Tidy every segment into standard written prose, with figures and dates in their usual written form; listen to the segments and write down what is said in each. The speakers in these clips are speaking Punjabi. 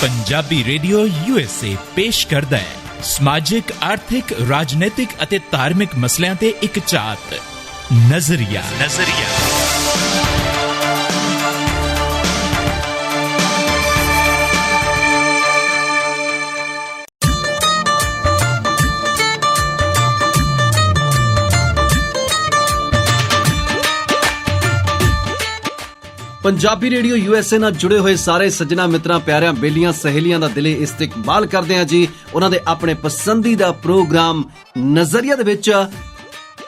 ਪੰਜਾਬੀ ਰੇਡੀਓ USA ਪੇਸ਼ ਕਰਦਾ ਹੈ ਸਮਾਜਿਕ, ਆਰਥਿਕ, ਰਾਜਨੀਤਿਕ ਅਤੇ ਧਾਰਮਿਕ ਮਸਲਿਆਂ ਤੇ ਇੱਕ ਝਾਤ। ਨਜ਼ਰੀਆ। ਪੰਜਾਬੀ ਰੇਡੀਓ USA ਨਾਲ ਜੁੜੇ ਹੋਏ ਸਾਰੇ ਸੱਜਣਾ ਮਿੱਤਰਾਂ, ਪਿਆਰਿਆਂ, ਬੇਲੀਆਂ, ਸਹੇਲੀਆਂ ਦਾ ਦਿਲੇ ਇਸਤਕਬਾਲ ਕਰਦੇ ਹਾਂ ਜੀ ਉਹਨਾਂ ਦੇ ਆਪਣੇ ਪਸੰਦੀਦਾ ਪ੍ਰੋਗਰਾਮ ਨਜ਼ਰੀਆ ਦੇ ਵਿੱਚ।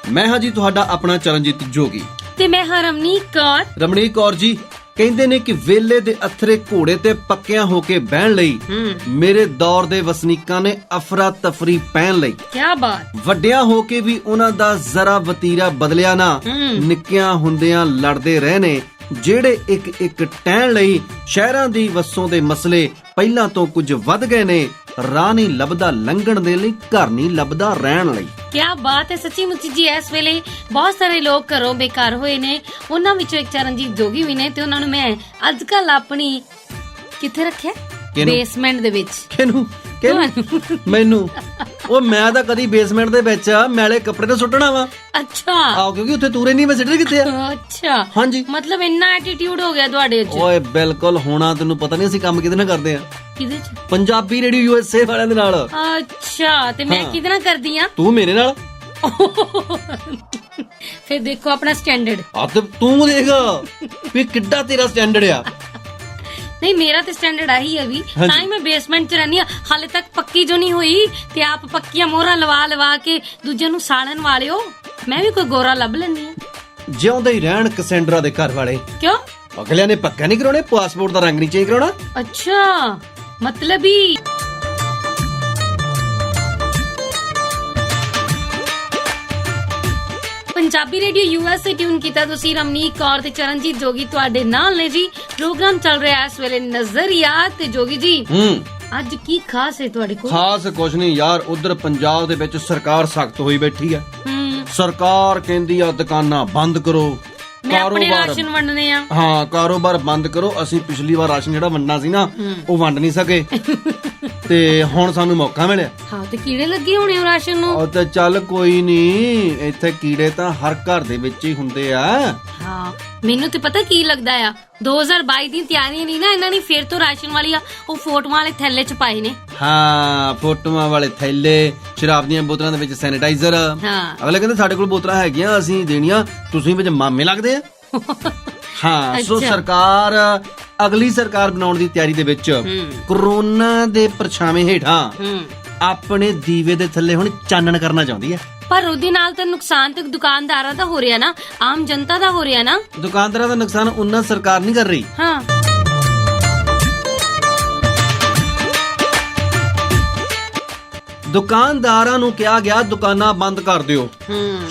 ਮੈਂ ਹਾਂ ਜੀ ਤੁਹਾਡਾ ਆਪਣਾ ਚਰਨਜੀਤ ਜੋਗੀ ਤੇ ਮੈਂ ਹਾਂ ਰਮਨੀਕ ਕੌਰ ਜੀ। ਕਹਿੰਦੇ ਨੇ ਕਿ ਵੇਲੇ ਦੇ ਅਥਰੇ ਘੋੜੇ ਤੇ ਪੱਕਿਆਂ ਹੋ ਕੇ ਬਹਿਣ ਲਈ ਮੇਰੇ ਦੌਰ ਦੇ ਵਸਨੀਕਾਂ ਨੇ ਅਫਰਾ ਤਫਰੀ ਪਹਿਨ ਲਈ। ਕਿਆ ਬਾਤ। ਵੱਡਿਆਂ ਹੋ ਕੇ ਵੀ ਉਹਨਾਂ ਦਾ ਜ਼ਰਾ ਵਤੀਰਾ ਬਦਲਿਆ ਨਾ, ਨਿੱਕਿਆਂ ਹੁੰਦਿਆਂ ਲੜਦੇ ਰਹੇ ਨੇ ਜਿਹੜੇ ਇੱਕ ਟਹਿਣ ਲਈ। ਸ਼ਹਿਰਾਂ ਦੀ ਵਸੋਂ ਦੇ ਮਸਲੇ ਪਹਿਲਾਂ ਤੋਂ ਕੁਝ ਵੱਧ ਗਏ ਨੇ, ਰਾਹ ਨਹੀਂ ਲੱਭਦਾ ਲੰਘਣ ਦੇ ਲਈ, ਘਰ ਨਹੀਂ ਲੱਭਦਾ ਰਹਿਣ ਲਈ। ਕਿਆ ਬਾਤ ਹੈ ਸੱਚੀ ਮੁੱਚੀ ਜੀ। ਇਸ ਵੇਲੇ ਬਹੁਤ ਸਾਰੇ ਲੋਕ ਘਰੋਂ ਬੇਕਾਰ ਹੋਏ ਨੇ, ਉਹਨਾਂ ਵਿੱਚੋਂ ਇੱਕ ਚਰਨਜੀਤ ਜੋਗੀ ਵੀ ਨੇ ਤੇ ਉਹਨਾਂ ਨੂੰ ਮੈਂ ਅੱਜ ਕੱਲ ਆਪਣੀ ਕਿੱਥੇ ਰੱਖਿਆ? ਬੇਸਮੈਂਟ ਦੇ ਵਿੱਚ। ਕਿਹਨੂੰ? ਮੈਨੂੰ। ਉਹ ਮੈਂ ਤਾਂ ਕਦੀ ਬੇਸਮੈਂਟ ਦੇ ਵਿੱਚ ਮੈਲੇ ਕੱਪੜੇ ਤਾਂ ਸੁੱਟਣਾ ਵਾ। ਅੱਛਾ। ਆਓ, ਕਿਉਂਕਿ ਉੱਥੇ ਤੂਰੇ ਨਹੀਂ, ਮੈਂ ਸਿੱਟੇ ਕਿੱਥੇ ਆ। ਅੱਛਾ, ਹਾਂਜੀ। ਮਤਲਬ ਇੰਨਾ ਐਟੀਟਿਊਡ ਹੋ ਗਿਆ ਤੁਹਾਡੇ ਚ। ਓਏ ਬਿਲਕੁਲ ਹੋਣਾ। ਤੈਨੂੰ ਪਤਾ ਨਹੀਂ ਅਸੀਂ ਕੰਮ ਕਿਹਦੇ ਨਾਲ ਕਰਦੇ ਆ? ਕਿਹਦੇ ਚ? ਪੰਜਾਬੀ ਰੇਡੀਓ USA ਵਾਲਿਆਂ ਦੇ ਨਾਲ। ਅੱਛਾ, ਤੇ ਮੈਂ ਕਿਹਦੇ ਨਾਲ ਕਰਦੀ ਆ? ਤੂੰ ਮੇਰੇ ਨਾਲ। ਫਿਰ ਦੇਖੋ ਆਪਣਾ ਸਟੈਂਡਰਡ। ਆ ਤੇ ਤੂੰ ਦੇਖ ਵੀ ਕਿੱਡਾ ਤੇਰਾ ਸਟੈਂਡਰਡ ਆ। ਨਹੀਂ, ਮੇਰਾ ਤੇ ਸਟੈਂਡਰਡ ਆਹੀ ਹੈ ਵੀ, ਤਾਂ ਹੀ ਮੈਂ ਬੇਸਮੈਂਟ ਚ ਰਹਿੰਦੀ ਆ। ਹਾਲੇ ਤੱਕ ਪੱਕੀ ਜੋ ਨਹੀਂ ਹੋਈ ਤੇ ਆਪ ਪੱਕੀਆਂ ਮੋਹਰਾਂ ਲਵਾ ਕੇ ਦੂਜਿਆਂ ਨੂੰ ਸਾੜਨ ਵਾਲਿਓ। ਮੈਂ ਵੀ ਕੋਈ ਗੋਰਾ ਲੱਭ ਲੈਂਦੀ ਆ। ਜਿਉਂਦੇ ਹੀ ਰਹਿਣ ਕਸੈਂਡਰਾ ਦੇ ਘਰ ਵਾਲੇ। ਕਿਉਂ? ਅਗਲਿਆਂ ਨੇ ਪੱਕਾ ਨਹੀਂ ਕਰਾਉਣੇ, ਪਾਸਪੋਰਟ ਦਾ ਰੰਗ ਨਹੀਂ ਚੇਂਜ ਕਰਾਉਣਾ। ਅੱਛਾ, ਮਤਲਬ ਹੀ। ਪੰਜਾਬੀ ਰੇਡੀਓ USA ਟਿਊਨ ਕੀਤਾ ਤੁਸੀਂ। ਰਮਨੀਕ ਕੌਰ ਤੇ ਚਰਨਜੀਤ ਜੋਗੀ ਤੁਹਾਡੇ ਨਾਲ ਨੇ ਜੀ। ਪ੍ਰੋਗਰਾਮ ਚੱਲ ਰਿਹਾ ਇਸ ਵੇਲੇ ਨਜ਼ਰੀਆ। ਤੇ ਜੋਗੀ ਜੀ, ਅੱਜ ਕੀ ਖਾਸ ਹੈ ਤੁਹਾਡੇ ਕੋਲ? ਖਾਸ ਕੁਛ ਨਹੀਂ ਯਾਰ, ਉਧਰ ਪੰਜਾਬ ਦੇ ਵਿੱਚ ਸਰਕਾਰ ਸਖਤ ਹੋਈ ਬੈਠੀ ਆ। ਸਰਕਾਰ ਕਹਿੰਦੀ ਆ ਦੁਕਾਨਾਂ ਬੰਦ ਕਰੋ, ਰਾਸ਼ਨ ਵੰਡਨੇ ਆ। ਹਾਂ, ਕਾਰੋਬਾਰ ਬੰਦ ਕਰੋ। ਅਸੀਂ ਪਿਛਲੀ ਵਾਰ ਰਾਸ਼ਨ ਜਿਹੜਾ ਵੰਡਣਾ ਸੀ ਨਾ, ਉਹ ਵੰਡ ਨਹੀਂ ਸਕੇ ਤੇ ਹੁਣ ਸਾਨੂੰ ਮੌਕਾ ਮਿਲਿਆ। ਹਾਂ, ਤੇ ਕੀੜੇ ਲੱਗੇ ਹੋਣੇ ਉਹ ਰਾਸ਼ਨ ਨੂੰ। ਉਹ ਤੇ ਚੱਲ ਕੋਈ ਨਹੀਂ, ਇੱਥੇ ਕੀੜੇ ਤਾਂ ਹਰ ਘਰ ਦੇ ਵਿੱਚ ਹੀ ਹੁੰਦੇ ਆ। ਹਾਂ, ਮੈਨੂੰ ਤੇ ਪਤਾ ਕੀ ਲੱਗਦਾ ਆ, 2022 ਦੀ ਤਿਆਰੀ ਨਹੀਂ ਨਾ ਇਹਨਾਂ ਨੇ ਫੇਰ ਤੋਂ ਰਾਸ਼ਨ ਵਾਲੀ ਆ ਉਹ ਫੋਟੋਆਂ ਵਾਲੇ ਥੈਲੇ ਚ ਪਾਏ ਨੇ। ਹਾਂ, ਫੋਟੋਆਂ ਵਾਲੇ ਥੈਲੇ, ਸ਼ਰਾਬ ਦੀਆਂ ਬੋਤਲਾਂ ਦੇ ਵਿੱਚ ਸੈਨੀਟਾਈਜ਼ਰ। ਅਗਲੇ ਕਹਿੰਦੇ ਸਾਡੇ ਕੋਲ ਬੋਤਲਾਂ ਹੈਗੀਆਂ, ਅਸੀਂ ਦੇਣੀਆਂ, ਤੁਸੀਂ ਵਿੱਚ ਮਾਮੇ ਲੱਗਦੇ ਆ। ਹਾਂ, ਸੋ ਸਰਕਾਰ ਅਗਲੀ ਸਰਕਾਰ ਬਣਾਉਣ ਦੀ ਤਿਆਰੀ ਦੇ ਵਿੱਚ ਕਰੋਨਾ ਦੇ ਪਰਛਾਵੇਂ ਹੇਠਾਂ ਆਪਣੇ ਦੀਵੇ ਦੇ ਥੱਲੇ ਹੁਣ ਚਾਨਣ ਕਰਨਾ ਚਾਹੁੰਦੀ ਹੈ। ਪਰ ਉਹਦੇ ਨਾਲ ਤਾਂ ਨੁਕਸਾਨ ਤੇ ਦੁਕਾਨਦਾਰਾਂ ਦਾ ਹੋ ਰਿਹਾ ਨਾ, ਆਮ ਜਨਤਾ ਦਾ ਹੋ ਰਿਹਾ ਨਾ। ਦੁਕਾਨਦਾਰਾਂ ਦਾ ਨੁਕਸਾਨ ਉਹਨਾਂ ਸਰਕਾਰ ਨਹੀਂ ਕਰ ਰਹੀ। ਹਾਂ, ਦੁਕਾਨਦਾਰਾਂ ਨੂੰ ਕਿਹਾ ਗਿਆ ਦੁਕਾਨਾਂ ਬੰਦ ਕਰ ਦਿਓ,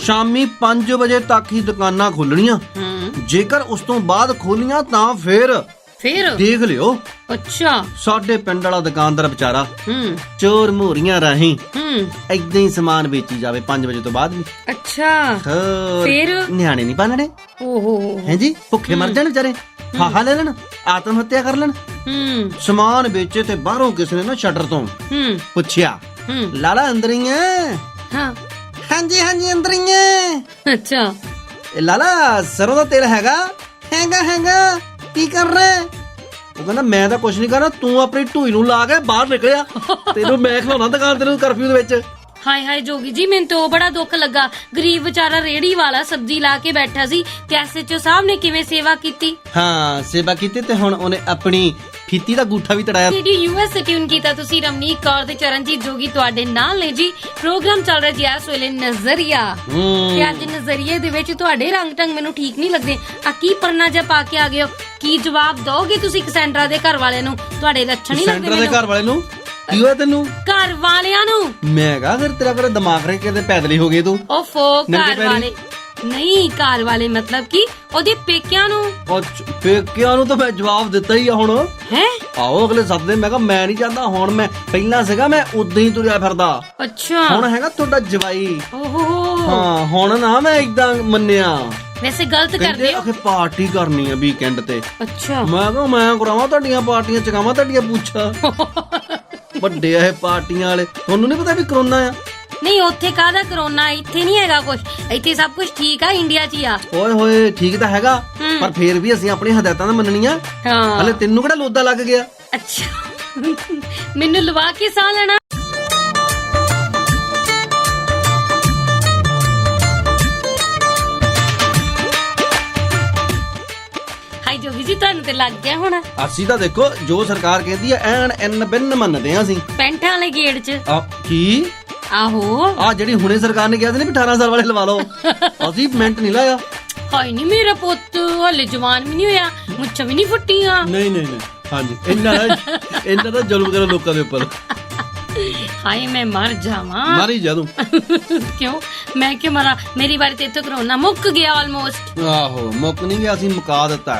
ਸ਼ਾਮੀ 5 ਵਜੇ ਤੱਕ ਹੀ ਦੁਕਾਨਾਂ ਖੋਲਣੀਆਂ। ਜੇਕਰ ਉਸ ਤੋਂ ਬਾਅਦ ਖੋਲੀਆਂ ਤਾਂ ਫਿਰ ਦੇਖ ਲਿਓ। ਅੱਛਾ। ਸਾਡੇ ਪਿੰਡ ਵਾਲਾ ਦੁਕਾਨਦਾਰ ਵਿਚਾਰਾ ਚੋਰ ਮੋਰੀਆਂ ਰਾਹੀਂ ਏਦਾਂ ਹੀ ਸਮਾਨ ਵੇਚੀ ਜਾਵੇ 5 ਵਜੇ ਤੋਂ ਬਾਅਦ ਵੀ। ਅੱਛਾ, ਫਿਰ ਨਿਆਣੇ ਨਹੀਂ ਪਾਲਣੇ। ਓਹੋ, ਹੈ ਜੀ, ਭੁੱਖੇ ਮਰ ਜਾਣ ਵਿਚਾਰੇ, ਫਾਹਾ ਲੈ ਲੈਣ, ਆਤਮ ਹੱਤਿਆ ਕਰ ਲੈਣ। ਸਮਾਨ ਵੇਚੇ ਤੇ ਬਾਹਰੋਂ ਕਿਸੇ ਨੇ ਨਾ ਸ਼ਟਰ ਤੋਂ ਪੁੱਛਿਆ, ਲਾਲਾ ਅੰਦਰ ਹੀ ਹੈ? ਹਾਂਜੀ ਹਾਂਜੀ ਅੰਦਰ ਹੀ ਹੈ। ਅੱਛਾ। ਲਾਲਾ ਸਰੋਂ ਦਾ ਤੇਲ ਹੈਗਾ? ਹੈਗਾ। ਕੀ ਕਰ ਰਿਹਾ? ਉਹ ਕਹਿੰਦਾ ਮੈਂ ਤਾਂ ਕੁਛ ਨਹੀਂ ਕਰਨਾ, ਤੂੰ ਆਪਣੀ ਢੂਈ ਨੂੰ ਲਾ ਕੇ ਬਾਹਰ ਨਿਕਲਿਆ, ਤੈਨੂੰ ਮੈਂ ਖਿਲਾਉਣਾ ਦੁਕਾਨ ਤੈਨੂੰ ਕਰਫਿਊ ਦੇ ਵਿੱਚ। ਹਾਏ ਹਾਏ ਜੋਗੀ ਜੀ, ਮੈਨੂੰ ਤਾਂ ਬੜਾ ਦੁੱਖ ਲੱਗਾ। ਗਰੀਬ ਵਿਚਾਰਾ ਰੇੜੀ ਵਾਲਾ ਸਬਜ਼ੀ ਲਾ ਕੇ ਬੈਠਾ ਸੀ ਤੇ SHO ਸਾਹਿਬ ਨੇ ਕਿਵੇਂ ਸੇਵਾ ਕੀਤੀ। ਹਾਂ, ਸੇਵਾ ਕੀਤੀ ਤੇ ਹੁਣ ਉਹਨੇ ਆਪਣੀ ਫੀਤੀ ਦਾ ਗੂਠਾ ਵੀ ਤੜਾਇਆ। ਰੇਡੀਓ USA ਟਿਊਨ ਕੀਤਾ ਤੁਸੀਂ। ਰਮਨੀਕ ਕੌਰ ਤੇ ਚਰਨਜੀਤ ਜੋਗੀ ਤੁਹਾਡੇ ਨਾਲ ਨੇ ਜੀ। ਪ੍ਰੋਗਰਾਮ ਚੱਲ ਰਿਹਾ ਜੀ ਇਸ ਵੇਲੇ ਨਜ਼ਰੀਆ। ਤੇ ਅੱਜ ਨਜ਼ਰੀਏ ਦੇ ਵਿੱਚ ਤੁਹਾਡੇ ਰੰਗ ਢੰਗ ਮੈਨੂੰ ਠੀਕ ਨਹੀਂ ਲੱਗਦੇ। ਆ ਕੀ ਪਰਨਾ ਜਿਹਾ ਪਾ ਕੇ ਆ ਗਏ ਹੋ? ਕੀ ਜਵਾਬ ਦੋਗੇ ਤੁਸੀਂ ਕਸੈਂਡਰਾ ਦੇ ਘਰ ਵਾਲੇ ਨੂੰ? ਤੁਹਾਡੇ ਲੱਛਣ ਨਹੀਂ ਲੱਗਦੇ ਮੈਨੂੰ। ਘਰ ਵਾਲੇ ਨੂੰ ਕੀ ਹੋਇਆ ਤੈਨੂੰ? ਘਰ ਵਾਲਿਆਂ ਨੂੰ। ਮੈਂ ਕਹਾ ਫਿਰ ਤੇਰਾ ਕਰ ਦਿਮਾਗ ਰੇ ਕਿਤੇ ਪੈਦਲ ਹੀ ਹੋ ਗਏ ਤੂੰ। ਓਫੋ, ਘਰ ਵਾਲੇ ਨਹੀਂ, ਘਰ ਵਾਲੇ ਮਤਲਬ ਕਿ ਉਹਦੇ ਪੇਕਿਆਂ ਨੂੰ। ਪੇਕਿਆਂ ਨੂੰ ਤਾਂ ਮੈਂ ਜਵਾਬ ਦਿੱਤਾ ਹੀ ਆ ਹੁਣ। ਹੈ? ਆਓ ਅਗਲੇ ਸੱਦੇ। ਮੈਂ ਕਿਹਾ ਮੈਂ ਨਹੀਂ ਚਾਹਦਾ, ਹੁਣ ਮੈਂ ਪਹਿਲਾਂ ਸੀਗਾ ਮੈਂ ਉਦਾਂ ਹੀ ਤੁਰਿਆ ਫਿਰਦਾ। ਅੱਛਾ। ਹੁਣ ਹੈਗਾ ਤੁਹਾਡਾ ਜਵਾਈ। ਓਹੋ। ਹਾਂ, ਹੁਣ ਨਾ ਮੈਂ ਏਦਾਂ ਮੰਨਿਆ। ਵੈਸੇ ਗਲਤ ਕਹਿੰਦੇ ਕਰਦੇ ਹੋ। ਆਖੇ ਪਾਰਟੀ ਕਰਨੀ ਆ ਵੀਕਐਂਡ ਤੇ। ਅੱਛਾ ਮੈਂ ਕਿਹਾ ਮੈਂ ਕਰਾਵਾਂ ਤੁਹਾਡੀਆਂ ਪਾਰਟੀਆਂ, ਚਕਾਵਾਂ ਤੁਹਾਡੀਆਂ ਪੁੱਛਾਂ। ਵੱਡੇ ਇਹ ਪਾਰਟੀਆਂ ਵਾਲੇ, ਤੁਹਾਨੂੰ ਨਹੀਂ ਪਤਾ ਵੀ ਕਰੋਨਾ ਆ? ਨਹੀਂ ਉੱਥੇ ਕਾਹਦਾ ਕਰੋਨਾ, ਇੱਥੇ ਨਹੀਂ ਹੈਗਾ ਕੁਝ, ਇੱਥੇ ਸਭ ਕੁਝ ਠੀਕ ਆ, ਇੰਡੀਆ 'ਚ ਹੀ ਆ। ਓਏ ਹੋਏ ਠੀਕ ਤਾਂ ਹੈਗਾ, ਪਰ ਫੇਰ ਵੀ ਅਸੀਂ ਆਪਣੀ ਹਦਾਇਤਾਂ ਤਾਂ ਮੰਨਣੀਆਂ। ਹਾਂ ਹਲੇ ਤੈਨੂੰ ਕਿਹੜਾ ਲੋਦਾ ਲੱਗ ਗਿਆ? ਅੱਛਾ ਮੈਨੂੰ ਲਵਾ ਕੇ ਸਾਹ ਲੈਣਾ। ਹਾਈ ਜੋਗੀ ਜੀ ਤੁਹਾਨੂੰ ਤੇ ਲੱਗ ਗਿਆ ਹੋਣਾ। ਅਸੀਂ ਤਾਂ ਦੇਖੋ ਜੋ ਸਰਕਾਰ ਕਹਿੰਦੀ ਆ ਐਨ ਬਿਨ ਮੰਨਦੇ ਆ ਅਸੀਂ। ਪੈਂਟਾਂ ਵਾਲੇ ਗੇੜ 'ਚ ਕੀ ਆਹੋ ਆ ਜਿਹੜੀ ਹੁਣੇ ਸਰਕਾਰ ਨੇ ਕਿਹਾ ਸੀ ਨਾ ਵੀ 18 ਸਾਲ ਵਾਲੇ ਲਵਾ ਲਓ, ਅਸੀਂ ਮਿੰਟ ਨਹੀਂ ਲਾਇਆ। ਹਾਈ ਨਹੀਂ ਮੇਰਾ ਪੁੱਤ ਹਲੇ ਜਵਾਨ ਵੀ ਨਹੀਂ ਹੋਇਆ, ਮੁੱਛਾਂ ਵੀ ਨਹੀਂ ਫੁੱਟੀਆਂ। ਨਹੀਂ ਹਾਂਜੀ ਇਹਨਾਂ ਦਾ ਜ਼ੁਲਮ ਕਰੋ ਲੋਕਾਂ ਦੇ ਉੱਪਰ। ਹਾਏ ਮੈਂ ਮਰ ਜਾਵਾਂ। ਮਾਰੀ ਜਾ ਤੂੰ। ਕਿਉਂ ਮੈਂ ਕਿ ਮਰਾਂ? ਮੇਰੀ ਵਾਰੀ ਤੇ ਇੱਥੋਂ ਕਰੋਨਾ ਮੁੱਕ ਗਿਆ ਆਲਮੋਸਟ। ਆਹੋ ਮੁੱਕ ਨਹੀਂ ਗਿਆ, ਅਸੀਂ ਮੁਕਾ ਦਿੱਤਾ।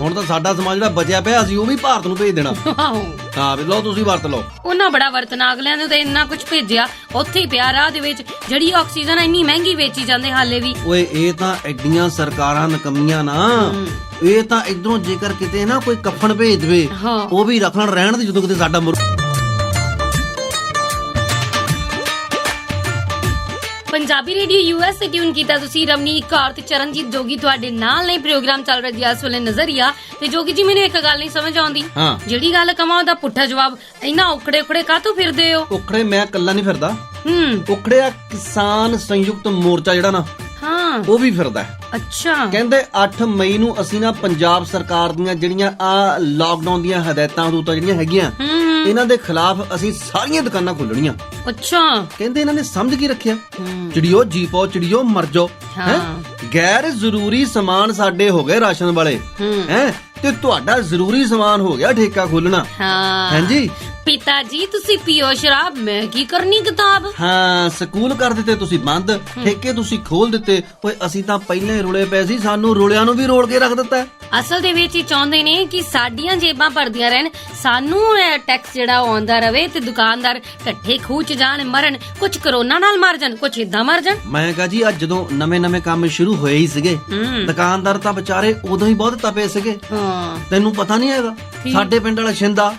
ਹੁਣ ਤਾਂ ਸਾਡਾ ਸਮਾਜ ਜਿਹੜਾ ਬਚਿਆ ਪਿਆ ਅਸੀਂ ਉਹ ਵੀ ਭਾਰਤ ਨੂੰ ਭੇਜ ਦੇਣਾ। ਆਹੋ ਹਾਂ ਵੀ ਲਓ ਤੁਸੀਂ ਵਰਤ ਲਓ। ਉਹਨਾਂ ਬੜਾ ਵਰਤਨਾ, ਅਗਲਿਆਂ ਨੂੰ ਤਾਂ ਇੰਨਾ ਕੁਝ ਭੇਜਿਆ, ਉੱਥੇ ਹੀ ਪਿਆ ਰਾਹ ਦੇ ਵਿੱਚ। ਜਿਹੜੀ ਆਕਸੀਜਨ ਇੰਨੀ ਮਹਿੰਗੀ ਵੇਚੀ ਜਾਂਦੇ ਹਾਲੇ ਵੀ। ਓਏ ਇਹ ਤਾਂ ਐਡੀਆਂ ਸਰਕਾਰਾਂ ਨਕਮੀਆਂ ਨਾ, ਇਹ ਤਾਂ ਇਧਰੋਂ ਜੇਕਰ ਕਿਤੇ ਨਾ ਕੋਈ ਕਫਨ ਭੇਜ ਦੇਵੇ ਉਹ ਵੀ ਰੱਖਣ ਰਹਿਣ ਦੀ, ਜਦੋਂ ਕਿਤੇ ਸਾਡਾ ਪੰਜਾਬੀ ਰੇਡੀਓ ਯੂਐਸ ਤੇ ਟਿਊਨ ਕੀਤਾ ਤੁਸੀਂ। ਰਮਨੀਕ ਕੌਰ ਤੇ ਚਰਨਜੀਤ ਜੋਗੀ ਤੁਹਾਡੇ ਨਾਲ ਨੇ। ਪ੍ਰੋਗਰਾਮ ਚੱਲ ਰਿਹਾ ਜੀ ਇਸ ਵੇਲੇ ਨਜ਼ਰੀਆ। ਤੇ ਜੋਗੀ ਜੀ ਮੈਨੂੰ ਇੱਕ ਗੱਲ ਨਹੀਂ ਸਮਝ ਆਉਂਦੀ, ਜਿਹੜੀ ਗੱਲ ਕਵਾਂ ਉਹਦਾ ਪੁੱਠਾ ਜਵਾਬ। ਇੰਨਾ ਉਖੜੇ ਕਾਹਤੋਂ ਫਿਰਦੇ ਹੋ? ਉਖੜੇ ਮੈਂ ਇਕੱਲਾ ਨਹੀਂ ਫਿਰਦਾ, ਉਖੜੇ ਆ ਕਿਸਾਨ ਸੰਯੁਕਤ ਮੋਰਚਾ ਜਿਹੜਾ ਨਾ, ਹਾਂ ਉਹ ਵੀ ਫਿਰਦਾ। ਅੱਛਾ ਕਹਿੰਦੇ 8 ਮਈ ਨੂੰ ਅਸੀਂ ਨਾ ਪੰਜਾਬ ਸਰਕਾਰ ਦੀਆਂ ਜਿਹੜੀਆਂ ਆ ਲਾਕਡਾਊਨ ਦੀਆਂ ਹਦਾਇਤਾਂ ਜਿਹੜੀਆਂ ਹੈਗੀਆਂ ਇਹਨਾਂ ਦੇ ਖਿਲਾਫ ਅਸੀਂ ਸਾਰੀਆਂ ਦੁਕਾਨਾਂ ਖੋਲਣੀਆਂ। ਅੱਛਾ ਕਹਿੰਦੇ ਇਹਨਾਂ ਨੇ ਸਮਝ ਕੀ ਰੱਖਿਆ, ਚਿੜੀਓ ਜੀਪੋ ਚਿੜੀਓ ਮਰ ਜਾਓ। ਗੈਰ ਜ਼ਰੂਰੀ ਸਮਾਨ ਸਾਡੇ ਹੋ ਗਏ ਰਾਸ਼ਨ ਵਾਲੇ ਹੈ, ਤੇ ਤੁਹਾਡਾ ਜ਼ਰੂਰੀ ਸਮਾਨ ਹੋ ਗਿਆ ਠੇਕਾ ਖੋਲਣਾ। ਹਾਂਜੀ ਪਿਤਾ ਜੀ ਤੁਸੀਂ ਪੀਓ ਸ਼ਰਾਬ, ਮੈਂ ਕੀ ਕਰਨੀ ਕਿਤਾਬ। ਹਾਂ ਸਕੂਲ ਕਰ ਦਿੱਤੇ ਤੁਸੀਂ ਬੰਦ, ਠੇਕੇ ਤੁਸੀਂ ਖੋਲ ਦਿੱਤੇ। ਓਏ ਅਸੀਂ ਤਾਂ ਪਹਿਲਾਂ ਹੀ ਰੁਲੇ ਪਏ ਸੀ, ਸਾਨੂੰ ਰੁਲਿਆਂ ਨੂੰ ਵੀ ਰੋਲ ਕੇ ਰੱਖ ਦਿੱਤਾ। ਅਸਲ ਦੇ ਵਿੱਚ ਹੀ ਚਾਹੁੰਦੇ ਨੇ ਕਿ ਸਾਡੀਆਂ ਜੇਬਾਂ ਭਰਦੀਆਂ ਰਹਿਣ, ਸਾਨੂੰ ਟੈਕਸ ਜਿਹੜਾ ਆਉਂਦਾ ਰਵੇ, ਤੇ ਦੁਕਾਨਦਾਰ ਇਕੱਠੇ ਖੂਹ ਚ ਜਾਣ, ਮਰਨ। ਕੁਝ ਕਰੋਨਾ ਨਾਲ ਮਰ ਜਾਣ, ਕੁਝ ਇਦਾਂ ਮਰ ਜਾਣ। ਮੈਂ ਕਹਾਂ ਜੀ ਅੱਜ ਜਦੋਂ ਨਵੇਂ ਕੰਮ ਸ਼ੁਰੂ ਹੋਏ ਹੀ ਸੀਗੇ, ਦੁਕਾਨਦਾਰ ਤਾਂ ਵਿਚਾਰੇ ਉਦੋਂ ਹੀ ਬਹੁਤ ਤਪੇ ਸੀਗੇ। ਤੈਨੂੰ ਪਤਾ ਨਹੀਂ ਹੈਗਾ, ਸਾਡੇ ਪਿੰਡ ਵਾਲਾ ਸ਼ਿੰਦਾ,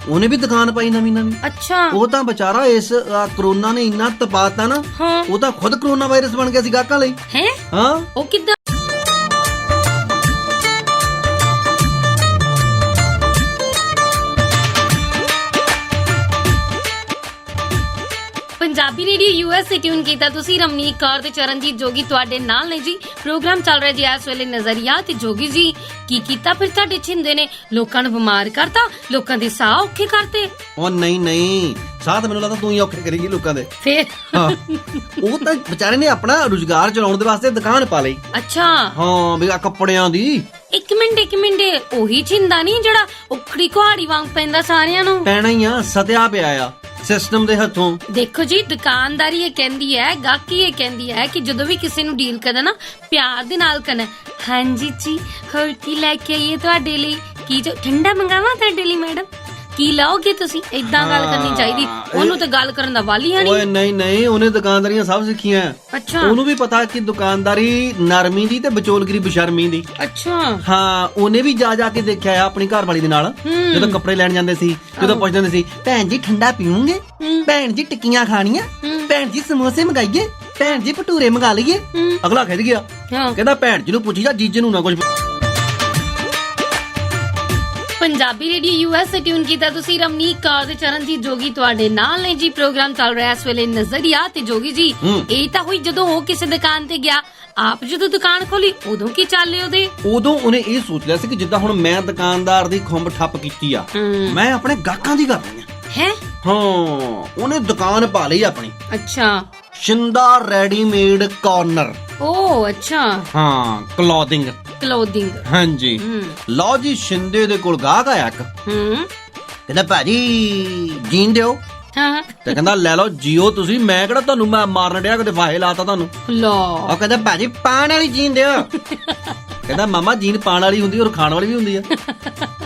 ਉਹਨੇ ਵੀ ਦੁਕਾਨ ਪਾਈ ਨਵੀਂ। ਅੱਛਾ ਉਹ ਤਾਂ ਵਿਚਾਰਾ ਇਸ ਕਰੋਨਾ ਨੇ ਇੰਨਾ ਤਪਾਤਾ ਨਾ, ਉਹ ਤਾਂ ਖੁਦ ਕਰੋਨਾ ਵਾਇਰਸ ਬਣ ਗਿਆ ਸੀ ਗਾਹਕਾਂ ਲਈ। ਹਾਂ ਉਹ ਕਿੱਦਾਂ? ਪੰਜਾਬੀ ਰੇਡੀਓ ਯੂਐਸ ਤੇ ਟਿਊਨ ਕੀਤਾ ਤੁਸੀਂ। ਰਮਨੀਕ ਕੌਰ ਤੇ ਚਰਨਜੀਤ ਜੋਗੀ ਤੁਹਾਡੇ ਨਾਲ ਨੇ ਜੀ। ਪ੍ਰੋਗਰਾਮ ਚੱਲ ਰਿਹਾ ਜੀ ਇਸ ਵੇਲੇ ਨਜ਼ਰੀਆ। ਤੇ ਜੋਗੀ ਜੀ ਕੀ ਕੀਤਾ ਫਿਰ ਤੁਹਾਡੇ ਛਿੰਦੇ ਨੇ? ਲੋਕਾਂ ਨੂੰ ਬਿਮਾਰ ਕਰਤਾ, ਲੋਕਾਂ ਦੇ ਸਾਹ ਔਖੇ ਕਰਤੇ। ਉਹ ਨਹੀਂ ਸਾਹ ਤਾਂ ਮੈਨੂੰ ਲੱਗਦਾ ਤੂੰ ਹੀ ਔਖੇ ਕਰੇਗੀ ਲੋਕਾਂ ਦੇ। ਫਿਰ ਉਹ ਤਾਂ ਵਿਚਾਰੇ ਨੇ ਆਪਣਾ ਰੁਜ਼ਗਾਰ ਚਲਾਉਣ ਦੇ ਵਾਸਤੇ ਦੁਕਾਨ ਪਾ ਲਈ। ਅੱਛਾ ਹਾਂ ਵੀ ਆ ਕੱਪੜਿਆਂ ਦੀ। ਇੱਕ ਮਿੰਟ ਉਹੀ ਛਿੰਦਾ ਨਹੀਂ ਜਿਹੜਾ ਉਖੜੀ ਕੁਹਾੜੀ ਵਾਂਗ ਪੈਂਦਾ ਸਾਰਿਆਂ ਨੂੰ? ਪੈਣਾ ਹੀ ਆ, ਸਤਿਆ ਪਿਆ ਆ ਸਿਸਟਮ ਦੇ ਹੱਥੋਂ। ਦੇਖੋ ਜੀ ਦੁਕਾਨਦਾਰੀ ਇਹ ਕਹਿੰਦੀ ਹੈ, ਗਾਹਕੀ ਇਹ ਕਹਿੰਦੀ ਹੈ ਕਿ ਜਦੋਂ ਵੀ ਕਿਸੇ ਨੂੰ ਡੀਲ ਕਰਨਾ ਨਾ ਪਿਆਰ ਦੇ ਨਾਲ ਕਰਨਾ। ਹਾਂਜੀ ਜੀ ਹੋਰ ਕੀ ਲੈ ਕੇ ਆਈਏ ਤੁਹਾਡੇ ਲਈ? ਕੀ ਜੋ ਠੰਡਾ ਮੰਗਾਵਾਂ ਤੁਹਾਡੇ ਲਈ ਮੈਡਮ? ਕੀ ਲਾਓਗੇ ਤੁਸੀਂ? ਏਦਾਂ ਗੱਲ ਕਰਨੀ ਚਾਹੀਦੀ। ਉਹਨੂੰ ਤਾਂ ਗੱਲ ਕਰਨ ਦਾ ਵਾਲੀ ਹੈ ਨਹੀਂ। ਓਏ ਨਹੀਂ ਉਹਨੇ ਦੁਕਾਨਦਾਰੀਆਂ ਸਭ ਸਿੱਖੀਆਂ। ਅੱਛਾ ਉਹਨੂੰ ਵੀ ਪਤਾ ਕਿ ਦੁਕਾਨਦਾਰੀ ਨਰਮੀ ਦੀ ਤੇ ਵਿਚੋਲਗਰੀ ਬਸ਼ਰਮੀ ਦੀ। ਅੱਛਾ ਹਾਂ ਉਹਨੇ ਵੀ ਜਾ ਕੇ ਦੇਖਿਆ ਆ ਆਪਣੀ ਘਰ ਵਾਲੀ ਦੇ ਨਾਲ, ਜਦੋਂ ਕੱਪੜੇ ਲੈਣ ਜਾਂਦੇ ਸੀ, ਜਦੋਂ ਪੁੱਛਦੇ ਹੁੰਦੇ ਸੀ ਭੈਣ ਜੀ ਠੰਡਾ ਪੀਉਂਗੇ, ਭੈਣ ਜੀ ਟਿੱਕੀਆਂ ਖਾਣੀਆਂ, ਭੈਣ ਜੀ ਸਮੋਸੇ ਮੰਗਾਈਏ, ਭੈਣ ਜੀ ਭਟੂਰੇ ਮੰਗਾ ਲਈਏ। ਅਗਲਾ ਖਿੱਚ ਗਿਆ, ਕਹਿੰਦਾ ਭੈਣ ਜੀ ਨੂੰ ਪੁੱਛੀ ਜਾ, ਜੀਜੇ ਨੂੰ ਨਾ ਕੁਝ। ਪੰਜਾਬੀ ਰੇਡੀਓ ਯੂਐਸ ਤੇ ਟਿਊਨ ਕੀਤਾ ਤੁਸੀਂ। ਰਮਨੀਕ ਕੌਰ ਤੇ ਚਰਨਜੀਤ ਜੋਗੀ ਤੁਹਾਡੇ ਨਾਲ ਨੇ ਜੀ। ਪ੍ਰੋਗਰਾਮ ਚੱਲ ਰਿਹਾ ਇਸ ਵੇਲੇ ਨਜ਼ਰੀਆ। ਤੇ ਜੋਗੀ ਜੀ ਇਹ ਤਾਂ ਹੋਈ ਜਦੋਂ ਉਹ ਕਿਸੇ ਦੁਕਾਨ ਤੇ ਗਿਆ, ਆਪ ਜਦੋਂ ਦੁਕਾਨ ਖੋਲੀ ਉਦੋਂ ਕੀ ਚੱਲੇ ਉਹਦੇ? ਉਦੋਂ ਉਹਨੇ ਇਹ ਸੋਚ ਲਿਆ ਸੀ ਕਿ ਜਿੱਦਾਂ ਹੁਣ ਮੈਂ ਦੁਕਾਨਦਾਰ ਦੀ ਖੁੰਬ ਠੱਪ ਕੀਤੀ ਆ, ਮੈਂ ਆਪਣੇ ਗਾਹਕਾਂ ਦੀ ਕਰਨੀ ਆ। ਹੈ ਹਾਂ ਉਹਨੇ ਦੁਕਾਨ ਪਾ ਲਈ ਆਪਣੀ। ਅੱਛਾ ਸ਼ਿੰਦਾ ਰੈਡੀਮੇਡ ਕਾਰਨਰ। ਓ ਅੱਛਾ ਹਾਂ ਕਲੋਥਿੰਗ। ਹਾਂਜੀ ਲਓ ਜੀ ਸ਼ਿੰਦੇ ਦੇ ਕੋਲ ਗਾਹਕ ਆਇਆ ਇੱਕ, ਕਹਿੰਦਾ ਭਾਜੀ ਜੀਨ ਦਿਓ। ਤੇ ਕਹਿੰਦਾ ਲੈ ਲਓ ਜੀਓ ਤੁਸੀਂ, ਮੈਂ ਕਿਹੜਾ ਤੁਹਾਨੂੰ ਮੈਂ ਮਾਰਨ ਡਿਆ, ਕਦੇ ਫਾਹੇ ਲਾਤਾ ਤੁਹਾਨੂੰ। ਉਹ ਕਹਿੰਦਾ ਭਾਜੀ ਪਾਣ ਵਾਲੀ ਜੀਨ ਦਿਓ। ਕਹਿੰਦਾ ਮਾਮਾ ਜੀਨ ਪਾਣ ਵਾਲੀ ਹੁੰਦੀ ਔਰ ਖਾਣ ਵਾਲੀ ਵੀ ਹੁੰਦੀ ਆ,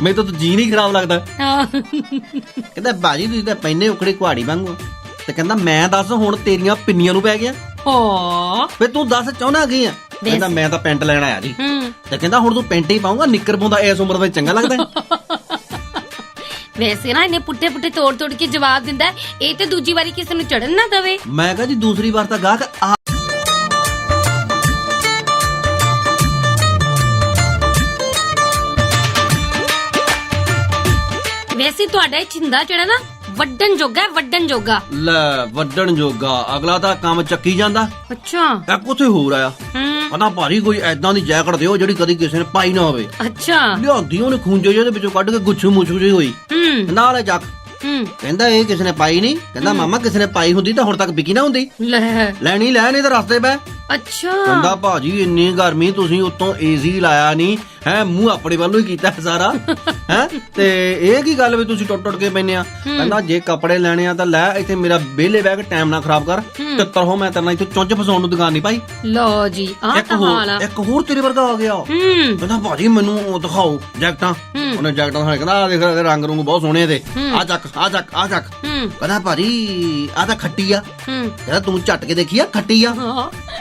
ਮੈਨੂੰ ਤਾਂ ਜੀਨ ਹੀ ਖਰਾਬ ਲੱਗਦਾ। ਕਹਿੰਦਾ ਭਾਜੀ ਤੁਸੀਂ ਤਾਂ ਪੈਨੇ ਉਖੜੇ ਕੁਹਾੜੀ ਵਾਂਗੂ। ਤੇ ਕਹਿੰਦਾ ਮੈਂ ਦੱਸ ਹੁਣ ਤੇਰੀਆਂ ਪਿੰਨੀਆਂ ਨੂੰ ਪੈ ਗਿਆ। ਵੇ ਤੂੰ ਦੱਸ ਚਾਹੁੰਦਾ ਕੀ ਆ? ਕਹਿੰਦਾ ਮੈਂ ਤਾਂ ਪੈਂਟ ਲੈਣ ਆਇਆ ਜੀ, ਤੇ ਕਹਿੰਦਾ ਹੁਣ ਤੂੰ ਪੈਂਟ ਹੀ ਪਾਉਂਗਾ, ਨਿੱਕਰ ਪਾਉਂਦਾ ਇਸ ਉਮਰ ਵਿੱਚ ਚੰਗਾ ਲੱਗਦਾ? ਵੈਸੇ ਨਾ ਇਹਨੇ ਪੁੱਠੇ ਤੋੜ ਕੇ ਜਵਾਬ ਦਿੰਦਾ, ਇਹ ਤੇ ਦੂਜੀ ਵਾਰੀ ਕਿਸੇ ਨੂੰ ਚੜਨ ਨਾ ਦਵੇ। ਮੈਂ ਕਿਹਾ ਜੀ ਦੂਸਰੀ ਵਾਰ ਤਾਂ ਗਾਹਕ ਵੈਸੇ ਤੁਹਾਡਾ ਇਹ ਛਿੰਦਾ ਜਿਹੜਾ ਨਾ ਵੱਡਣ ਜੋਗਾ ਹੈ, ਵੱਡਣ ਜੋਗਾ। ਲੈ ਵੱਡਣ ਜੋਗਾ, ਅਗਲਾ ਤਾਂ ਕੰਮ ਚੱਕੀ ਜਾਂਦਾ। ਅੱਛਾ, ਇੱਕ ਉੱਥੇ ਹੋਰ ਆਇਆ, ਕਹਿੰਦਾ ਭਾਰੀ ਕੋਈ ਐਦਾਂ ਦੀ ਜੈਕਟ ਦਿਓ ਜਿਹੜੀ ਕਦੀ ਕਿਸੇ ਨੇ ਪਾਈ ਨਾ ਹੋਵੇ। ਅੱਛਾ, ਲਿਆਂਦੀ ਉਹਨੇ ਖੂੰਜੇ ਜਿਹੇ ਵਿੱਚੋਂ ਕੱਢ ਕੇ ਗੁੱਛੂ ਮੁੱਛੂ ਜਿਹੀ ਹੋਈ, ਨਾਲ ਚੱਕ। ਕਹਿੰਦਾ ਇਹ ਕਿਸੇ ਨੇ ਪਾਈ ਨਹੀਂ। ਕਹਿੰਦਾ ਮਾਮਾ ਕਿਸੇ ਨੇ ਪਾਈ ਹੁੰਦੀ ਤਾਂ ਹੁਣ ਤੱਕ ਵਿਕੀ ਨਾ ਹੁੰਦੀ। ਲੈਣੀ ਲੈ, ਨਹੀਂ ਤਾਂ ਰਸਤੇ ਪੈ। ਅੱਛਾ, ਕਹਿੰਦਾ ਭਾਜੀ ਇੰਨੀ ਗਰਮੀ, ਤੁਸੀਂ ਉੱਤੋਂ ਏਸੀ ਲਾਇਆ ਨਹੀਂ ਹੈ, ਮੂੰਹ ਆਪਣੇ ਵੱਲੋਂ ਹੀ ਕੀਤਾ ਸਾਰਾ ਹੈ, ਤੇ ਇਹ ਕੀ ਗੱਲ ਵੀ ਤੁਸੀਂ ਟੁੱਟ ਕੇ ਪੈਨੇ ਆ? ਕਹਿੰਦਾ ਜੇ ਕੱਪੜੇ ਲੈਣੇ ਆ ਤਾਂ ਲੈ, ਇੱਥੇ ਮੇਰਾ ਵਿਹਲੇ ਬਹਿ ਕੇ ਟਾਈਮ ਨਾ ਖਰਾਬ ਕਰ, ਤਿੱਤਰ ਹੋ ਮੈਂ ਤੇਰੇ ਨਾਲ ਇੱਥੇ ਚੁੰਝ ਫਸਾਉਣ ਨੂੰ ਦੁਕਾਨ ਨਹੀਂ ਪਾਈ। ਲਓ ਜੀ, ਆਹ ਤਾਂ ਹਾਲ ਆ। ਇੱਕ ਹੋਰ ਤੇਰੇ ਵਰਗਾ ਆ ਗਿਆ, ਕਹਿੰਦਾ ਭਾਜੀ ਮੈਨੂੰ ਉਹ ਦਿਖਾਓ ਜੈਕਟਾਂ। ਉਹਨੇ ਜੈਕਟਾਂ ਦਿਖਾਈ, ਕਹਿੰਦਾ ਦੇਖ ਰੰਗ ਰੂੰਗ ਬਹੁਤ ਸੋਹਣੇ ਇਹਦੇ, ਆ ਚੱਕ ਆ ਚੱਕ ਆ ਚੱਕ। ਕਹਿੰਦਾ ਭਾਜੀ ਆ ਤਾਂ ਖੱਟੀ ਆ। ਕਹਿੰਦਾ ਤੂੰ ਝੱਟ ਕੇ ਦੇਖੀ ਆ, ਖੱਟੀ ਆ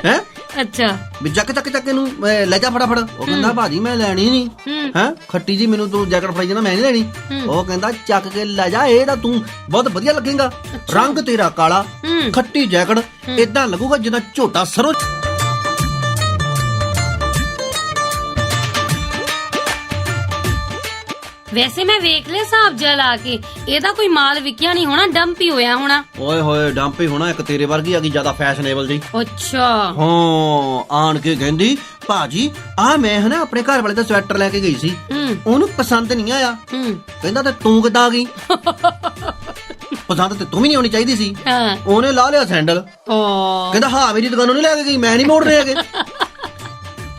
ਹੈ। ਅੱਛਾ, ਵੀ ਚੱਕ ਇਹਨੂੰ ਲੈ ਜਾ ਫਟਾਫਟ। ਉਹ ਕਹਿੰਦਾ ਭਾਜੀ ਮੈਂ ਲੈਣੀ ਨਹੀਂ ਹੈ, ਖੱਟੀ ਜੀ ਮੈਨੂੰ ਤੂੰ ਜੈਕਟ ਫੜਾਈ ਜਾਂਦਾ, ਮੈਂ ਨਹੀਂ ਲੈਣੀ। ਉਹ ਕਹਿੰਦਾ ਚੱਕ ਕੇ ਲੈ ਜਾ, ਇਹ ਤਾਂ ਤੂੰ ਬਹੁਤ ਵਧੀਆ ਲੱਗੇਗਾ, ਰੰਗ ਤੇਰਾ ਕਾਲਾ, ਖੱਟੀ ਜੈਕਟ, ਏਦਾਂ ਲੱਗੂਗਾ ਜਿੱਦਾਂ ਝੋਟਾ ਸਰੋਂ। ਵੈਸੇ ਮੈਂ ਵੇਖ ਲਿਆ ਹਿਸਾਬ ਜਿਹਾ ਲਾ ਕੇ, ਇਹਦਾ ਕੋਈ ਮਾਲ ਵਿਕਿਆ ਨਹੀਂ ਹੋਣਾ, ਡੰਪ ਹੀ ਹੋਇਆ ਹੋਣਾ। ਓਏ ਹੋਏ ਡੰਪ ਹੀ ਹੋਣਾ, ਇੱਕ ਤੇਰੇ ਵਰਗੀ ਆ ਗਈ ਜ਼ਿਆਦਾ ਫੈਸ਼ਨੇਬਲ ਜੀ। ਅੱਛਾ, ਹਾਂ, ਆਣ ਕੇ ਕਹਿੰਦੀ ਭਾਜੀ ਆ ਮੈਂ ਹਨਾ ਆਪਣੇ ਘਰ ਵਾਲੇ ਦਾ ਸਵੈਟਰ ਲੈ ਕੇ ਗਈ ਸੀ, ਉਹਨੂੰ ਪਸੰਦ ਨਹੀਂ ਆਇਆ। ਕਹਿੰਦਾ ਤੇ ਤੂੰ ਕਿੱਦਾਂ ਆ ਗਈ? ਪਸੰਦ ਤੇ ਤੂੰ ਵੀ ਨਹੀਂ ਆਉਣੀ ਚਾਹੀਦੀ ਸੀ। ਉਹਨੇ ਲਾ ਲਿਆ ਸੈਂਡਲ। ਕਹਿੰਦਾ ਹਾਂ ਮੇਰੀ ਦੁਕਾਨੋਂ ਨਹੀਂ ਲੈ ਕੇ ਗਈ, ਮੈਂ ਨਹੀਂ ਮੋੜ ਰਹੇ ਹੈਗੇ।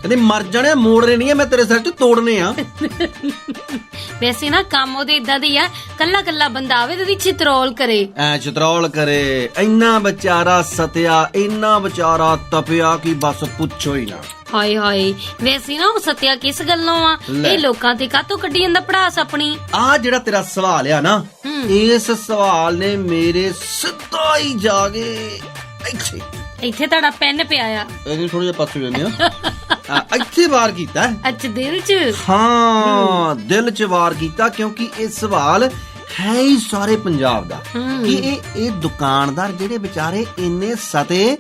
ਕਹਿੰਦੇ ਮਰ ਜਾਣੇ, ਮੋੜਨੇ ਨਹੀਂ ਆ, ਮੈਂ ਤੇਰੇ ਸਿਰ 'ਚ ਤੋੜਨੇ ਆ। ਵੈਸੇ ਨਾ ਕੰਮ ਉਹਦੇ ਇਦਾਂ ਦੇ ਆ, ਕੱਲਾ ਬੰਦਾ ਆਵੇ ਤੇ ਚਿਤਰੋਲ ਕਰੇ, ਚਿਤਰੋਲ ਕਰੇ। ਇੰਨਾ ਵਿਚਾਰਾ ਸਤਿਆ, ਇੰਨਾ ਵਿਚਾਰਾ ਤਪਿਆ ਕਿ ਬਸ ਪੁੱਛੋ ਹੀ ਨਾ। ਹਾਏ ਹਾਏ, ਵੈਸੇ ਨਾ ਉਹ ਸਤਿਆ ਕਿਸ ਗੱਲੋਂ ਆ? ਇਹ ਲੋਕਾਂ ਤੇ ਕਾਹਤੋਂ ਕੱਢੀ ਜਾਂਦਾ ਪੜਾਸ ਆਪਣੀ? ਆ ਜਿਹੜਾ ਤੇਰਾ ਸਵਾਲ ਆ ਨਾ, ਇਸ ਸਵਾਲ ਨੇ ਮੇਰੇ ਸਿੱਧਾ ਹੀ ਜਾ ਕੇ ਇੱਥੇ ਤੁਹਾਡਾ ਪੈਨ ਪਿਆ ਆ, ਇਹਨੂੰ ਥੋੜਾ ਜਿਹਾ ਪਾਸੇ ਜਾਂਦੇ ਆ, ਇੱਥੇ ਵਾਰ ਕੀਤਾ। ਅੱਛਾ, ਦਿਲ 'ਚ? ਹਾਂ, ਦਿਲ 'ਚ ਵਾਰ ਕੀਤਾ, ਕਿਉਂਕਿ ਇਹ ਸਵਾਲ ਹੈ ਹੀ ਸਾਰੇ ਪੰਜਾਬ ਦਾ ਕਿ ਇਹ ਦੁਕਾਨਦਾਰ ਜਿਹੜੇ ਵਿਚਾਰੇ ਇੰਨੇ ਸਤੇ।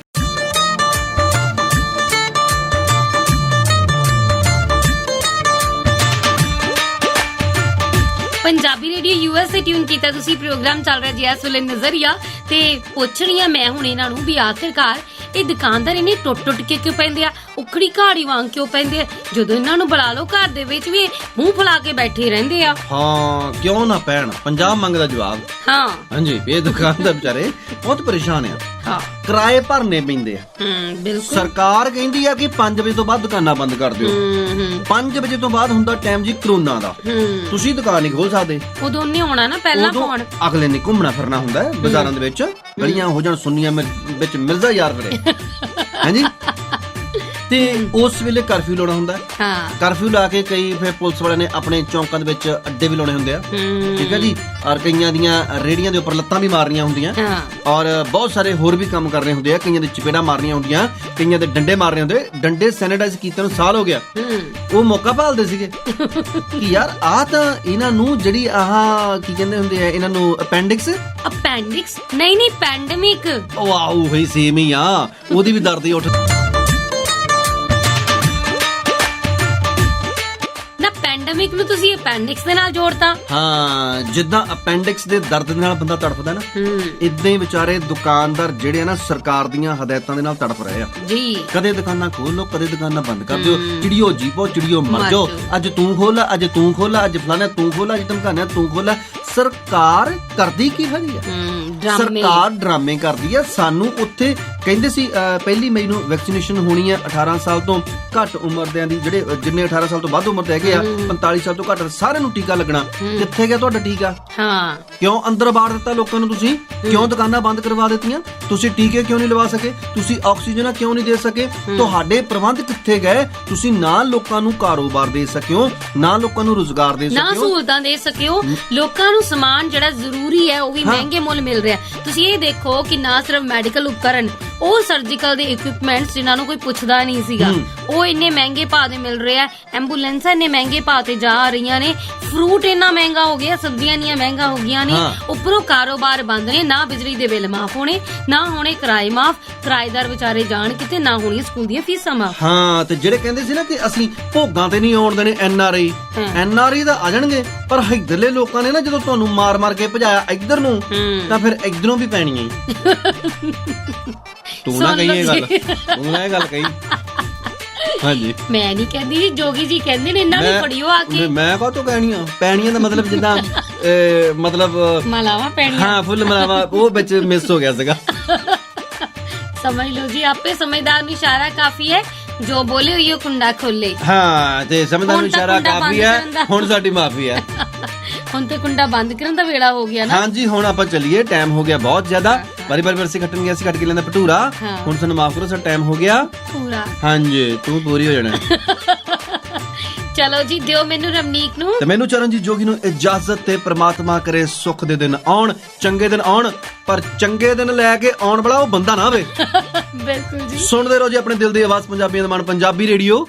ਪੰਜਾਬੀ ਰੇਡੀਓ USA ਟਿਊਨ ਕੀਤਾ ਤੁਸੀਂ, ਪ੍ਰੋਗਰਾਮ ਚੱਲ ਰਿਹਾ ਜੀ ਇਸ ਵੇਲੇ ਨਜ਼ਰੀਆ, ਤੇ ਪੁੱਛ ਰਹੀ ਆ ਮੈਂ ਹੁਣ ਇਹਨਾਂ ਨੂੰ ਵੀ ਆਖਿਰਕਾਰ ਇਹ ਦੁਕਾਨਦਾਰ ਇਹਨੇ ਟੁੱਟ ਕੇ ਕਿਉਂ ਪੈਂਦੇ ਆ, ਉਖੜੀ ਘਾੜੀ ਵਾਂਗ ਕਿਉਂ ਪੈਂਦੇ ਆ? ਜਦੋਂ ਇਹਨਾਂ ਨੂੰ ਬੁਲਾ ਲਓ ਘਰ ਦੇ ਵਿੱਚ ਵੀ ਮੂੰਹ ਫੁਲਾ ਕੇ ਬੈਠੇ ਰਹਿੰਦੇ ਆ। ਹਾਂ, ਕਿਉਂ ਨਾ ਪੈਣ, ਪੰਜਾਬ ਮੰਗਦਾ ਜਵਾਬ। ਹਾਂ ਹਾਂਜੀ, ਇਹ ਦੁਕਾਨਦਾਰ ਵਿਚਾਰੇ ਬਹੁਤ ਪਰੇਸ਼ਾਨ ਆ। ਹਾਂ, ਕਿਰਾਏ ਭਰਨੇ ਪੈਂਦੇ ਆ। ਬਿਲਕੁਲ। ਸਰਕਾਰ ਕਹਿੰਦੀ ਆ ਕਿ 5 ਵਜੇ ਤੋਂ ਬਾਅਦ ਦੁਕਾਨਾਂ ਬੰਦ ਕਰ ਦਿਓ। 5 ਵਜੇ ਤੋਂ ਬਾਅਦ ਹੁੰਦਾ ਟਾਈਮ ਜੀ ਕਰੋਨਾ ਦਾ, ਤੁਸੀਂ ਦੁਕਾਨ ਨਹੀਂ ਖੋਲ ਸਕਦੇ। ਉਦੋਂ ਨਹੀਂ ਹੋਣਾ ਨਾ, ਪਹਿਲਾਂ ਫੋਨ ਅਗਲੇ ਨੇ ਘੁੰਮਣਾ ਫਿਰਨਾ ਹੁੰਦਾ ਹੈ ਬਾਜ਼ਾਰਾਂ ਦੇ ਵਿੱਚ, ਗਲੀਆਂ ਹੋ ਜਾਣ ਸੁੰਨੀਆਂ ਵਿੱਚ ਮਿਰਜ਼ਾ ਯਾਰ ਫਿਰੇ। ਹਾਂਜੀ, ਤੇ ਉਸ ਵੇਲੇ ਕਰਫਿਊ ਲਾਉਣਾ ਹੁੰਦਾ। ਕਰਫਿਊ ਲਾ ਕੇ ਕਈ ਫਿਰ ਪੁਲਿਸ ਵਾਲਿਆਂ ਨੇ ਆਪਣੇ ਚੌਂਕਾਂ ਦੇ ਵਿੱਚ ਅੱਡੇ ਵੀ ਲਾਉਣੇ ਹੁੰਦੇ ਆ, ਠੀਕ ਹੈ ਜੀ, ਔਰ ਕਈਆਂ ਦੀਆਂ ਰੇੜੀਆਂ ਦੇ ਉੱਪਰ ਲੱਤਾਂ ਵੀ ਮਾਰਨੀਆਂ ਹੁੰਦੀਆਂ, ਔਰ ਬਹੁਤ ਸਾਰੇ ਹੋਰ ਵੀ ਕੰਮ ਕਰਨੇ ਹੁੰਦੇ ਆ, ਕਈਆਂ ਦੇ ਚਪੇੜਾਂ ਮਾਰਨੀਆਂ ਹੁੰਦੀਆਂ, ਕਈਆਂ ਦੇ ਡੰਡੇ ਮਾਰਨੇ ਹੁੰਦੇ। ਡੰਡੇ ਸੈਨੀਟਾਈਜ਼ ਕੀਤੇ ਨੂੰ ਸਾਲ ਹੋ ਗਿਆ, ਉਹ ਮੌਕਾ ਭਾਲਦੇ ਸੀਗੇ ਕਿ ਯਾਰ ਆਹ ਤਾਂ ਇਹਨਾਂ ਨੂੰ ਜਿਹੜੀ ਆਹ ਕੀ ਕਹਿੰਦੇ ਹੁੰਦੇ ਆ ਇਹਨਾਂ ਨੂੰ, ਅਪੈਂਡਿਕਸ ਨਹੀਂ ਪੈਂਡੇਮਿਕ। ਵਾਹ, ਉਹੀ ਸੇਮ ਹੀ ਆ, ਉਹਦੀ ਵੀ ਦਰਦ ਹੀ ਉੱਠ। ਪੈਂਡੇਮਿਕ ਨੂੰ ਤੁਸੀਂ ਅਪੈਂਡਿਕਸ ਦੇ ਨਾਲ ਜੋੜਤਾ। ਹਾਂ, ਜਿੱਦਾਂ ਅਪੈਂਡਿਕਸ ਦੇ ਦਰਦ ਦੇ ਨਾਲ ਬੰਦਾ ਤੜਫਦਾ ਨਾ, ਇਦਾਂ ਹੀ ਵਿਚਾਰੇ ਦੁਕਾਨਦਾਰ ਜਿਹੜੇ ਆ ਨਾ ਸਰਕਾਰ ਦੀਆਂ ਹਦਾਇਤਾਂ ਦੇ ਨਾਲ ਤੜਫ ਰਹੇ ਆ ਜੀ। ਕਦੇ ਦੁਕਾਨਾਂ ਖੋਲ ਲੋ, ਕਦੇ ਦੁਕਾਨਾਂ ਬੰਦ ਕਰ ਦਿਓ, ਚਿੜੀਓ ਜੀਪੋ ਚਿੜੀਓ ਮਰ ਜਾਓ, ਅੱਜ ਤੂੰ ਖੋਲਾ, ਅੱਜ ਤੂੰ ਖੋਲਾ, ਅੱਜ ਫਲਾਣਾ ਤੂੰ ਖੋਲਾ, ਅੱਜ ਧਮਕਾਣਾ ਤੂੰ ਖੋਲਾ। ਸਰਕਾਰ ਕਰਦੀ ਕੀ ਹੈਗੀ ਆ? ਸਰਕਾਰ ਡਰਾਮੇ ਕਰਦੀ ਆ। ਸਾਨੂੰ ਉੱਥੇ ਕਹਿੰਦੇ ਸੀ 1 ਮਈ ਨੂੰ ਵੈਕਸੀਨੇਸ਼ਨ ਹੋਣੀ ਆ 18 ਸਾਲ ਤੋਂ ਘੱਟ ਉਮਰ ਦੇ ਦੀ, ਜਿਹੜੇ ਜਿੰਨੇ 18 ਸਾਲ ਤੋਂ ਵੱਧ ਉਮਰ ਦੇ ਹੈਗੇ ਆ, 45 ਸਾਲ ਤੋਂ ਘੱਟ ਸਾਰਿਆਂ ਨੂੰ ਟੀਕਾ ਲੱਗਣਾ। ਕਿੱਥੇ ਗਿਆ ਤੁਹਾਡਾ ਟੀਕਾ? ਹਾਂ, ਕਿਉਂ ਅੰਦਰ ਬਾੜ ਦਿੱਤਾ ਲੋਕਾਂ ਨੂੰ ਤੁਸੀਂ? ਕਿਉਂ ਦੁਕਾਨਾਂ ਬੰਦ ਕਰਵਾ ਦਿੱਤੀਆਂ? ਤੁਸੀਂ ਟੀਕੇ ਕਿਉਂ ਨਹੀਂ ਲਵਾ ਸਕੇ? ਤੁਸੀਂ ਆਕਸੀਜਨ ਕਿਉਂ ਨਹੀਂ ਦੇ ਸਕੇ? ਤੁਹਾਡੇ ਪ੍ਰਬੰਧ ਕਿੱਥੇ ਗਏ? ਤੁਸੀਂ ਨਾ ਲੋਕਾਂ ਨੂੰ ਕਾਰੋਬਾਰ ਦੇ ਸਕਿਓ, ਨਾ ਲੋਕਾਂ ਨੂੰ ਰੁਜ਼ਗਾਰ ਦੇ ਸਕਿਓ, ਨਾ ਸਹੂਲਤਾਂ ਦੇ ਸਕਿਓ। ਲੋਕਾਂ ਨੂੰ ਸਮਾਨ ਜਿਹੜਾ ਜ਼ਰੂਰੀ ਹੈ ਉਹ ਵੀ ਮਹਿੰਗੇ ਮੁੱਲ ਮਿਲ ਰਿਹਾ। ਤੁਸੀਂ ਇਹ ਦੇਖੋ ਕਿ ਨਾ ਸਿਰਫ ਮੈਡੀਕਲ ਉਪਕਰਨ, ਉਹ ਸਰਜੀਕਲ ਦੇ ਇਕਵਿਪਮੈਂਟਸ ਜਿਨ੍ਹਾਂ ਨੂੰ ਕੋਈ ਪੁੱਛਦਾ ਨਹੀਂ ਸੀਗਾ, ਉਹ ਇੰਨੇ ਮਹਿੰਗੇ ਭਾਅ ਦੇ ਮਿਲ ਰਹੇ ਆ, ਐਂਬੂਲੈਂਸਾਂ ਇੰਨੇ ਮਹਿੰਗੇ ਭਾਅ ਤੇ ਜਾ ਰਹੀਆਂ ਨੇ, ਫਰੂਟ ਇੰਨਾ ਮਹਿੰਗਾ ਹੋ ਗਿਆ, ਸਬਜ਼ੀਆਂ ਇੰਨੀਆਂ ਮਹਿੰਗਾ ਹੋ ਗਈਆਂ ਨੇ, ਉੱਪਰੋਂ ਕਾਰੋਬਾਰ ਬੰਦ ਨੇ, ਨਾ ਬਿਜਲੀ ਦੇ ਬਿੱਲ ਮਾਫ ਹੋਣੇ, ਨਾ ਹੋਣੇ ਕਿਰਾਏ ਮਾਫ, ਕਿਰਾਏਦਾਰ ਵਿਚਾਰੇ ਜਾਣ ਕਿਤੇ, ਨਾ ਹੋਣੀ ਸਕੂਲ ਦੀਆਂ ਫੀਸਾਂ ਮਾਫ। ਹਾਂ, ਤੇ ਜਿਹੜੇ ਕਹਿੰਦੇ ਸੀ ਨਾ ਕਿ ਅਸੀਂ ਭੋਗਾਂ ਤੇ ਨਹੀਂ ਆਉਣ ਦੇਣੇ ਐਨਆਰਆਈ ਤਾਂ ਆ ਜਾਣਗੇ, ਪਰ ਇੱਧਰਲੇ ਲੋਕਾਂ ਨੇ ਨਾ ਜਦੋਂ ਤੁਹਾਨੂੰ ਮਾਰ ਕੇ ਭਜਾਇਆ ਇੱਧਰ ਨੂੰ, ਤਾਂ ਫਿਰ ਇੱਧਰੋਂ ਵੀ ਪੈਣੀਆਂ ਹੀ। ਤੂੰ ਨਾ ਕਹੀ ਇਹ ਗੱਲ, ਤੂੰ ਨਾ ਇਹ ਗੱਲ ਕਹੀ। ਹਾਂਜੀ, ਮੈਂ ਨਹੀਂ ਕਹਿੰਦੀ ਜੀ, ਜੋਗੀ ਜੀ ਕਹਿੰਦੇ ਨੇ, ਇਹਨਾਂ ਨੂੰ ਫੜਿਓ ਆ ਕੇ। ਮੈਂ ਕਾਹਤੋਂ ਕਹਿਣੀਆਂ? ਪੈਣੀਆਂ ਦਾ ਮਤਲਬ ਜਿੱਦਾਂ ਮਤਲਬ ਮਲਾਵਾ ਪੈਣੀਆਂ। ਹਾਂ, ਫੁੱਲ ਮਲਾਵਾ, ਉਹ ਵਿੱਚ ਮਿਸ ਹੋ ਗਿਆ ਸੀਗਾ। ਸਮਝ ਲਓ ਜੀ, ਆਪੇ ਸਮਝਦਾਰ ਨੂੰ ਇਸ਼ਾਰਾ ਕਾਫੀ ਹੈ, ਜੋ ਬੋਲੇ ਹੋਈ ਉਹ ਕੁੰਡਾ ਖੋਲੇ। ਹਾਂ, ਤੇ ਸਮਝਦਾਰ ਨੂੰ ਇਸ਼ਾਰਾ ਕਾਫੀ ਹੈ, ਹੁਣ ਸਾਡੀ ਮਾਫੀ ਹੈ। ਹੁਣ ਤੇ ਕੁੰਡਾ ਬੰਦ ਕਰਨ ਦਾ ਵੇਲਾ ਹੋ ਗਿਆ ਨਾ। ਹਾਂਜੀ, ਹੁਣ ਆਪਾਂ ਚੱਲੀਏ, ਟਾਈਮ ਹੋ ਗਿਆ ਬਹੁਤ ਜ਼ਿਆਦਾ। ਬਾਰੀ ਵਰਸੇ ਕੱਟਣ ਗਿਆ ਸੀ, ਕੱਟ ਕੇ ਲੈਂਦਾ ਭਟੂਰਾ। ਹੁਣ ਸਾਨੂੰ ਮਾਫ ਕਰੋ, ਸਾਡਾ ਟਾਈਮ ਹੋ ਗਿਆ ਪੂਰਾ। ਹਾਂਜੀ, ਤੂੰ ਪੂਰੀ ਹੋ ਜਾਣਾ। ਚਲੋ ਜੀ, ਦਿਓ ਮੈਨੂੰ ਰਮਨੀਕ ਨੂੰ ਤੇ ਮੈਨੂੰ ਚਰਨਜੀਤ ਜੋਗੀ ਨੂੰ ਇਜਾਜ਼ਤ, ਤੇ ਪ੍ਰਮਾਤਮਾ ਕਰੇ ਸੁੱਖ ਦੇ ਦਿਨ ਆਉਣ, ਚੰਗੇ ਦਿਨ ਆਉਣ, ਪਰ ਚੰਗੇ ਦਿਨ ਲੈ ਕੇ ਆਉਣ ਵਾਲਾ ਉਹ ਬੰਦਾ ਨਾ ਹੋਵੇ। ਬਿਲਕੁਲ ਜੀ। ਸੁਣਦੇ ਰਹੋ ਜੀ ਆਪਣੇ ਦਿਲ ਦੀ ਆਵਾਜ਼, ਪੰਜਾਬੀਆਂ ਦਾ ਮਨ, ਪੰਜਾਬੀ ਰੇਡੀਓ।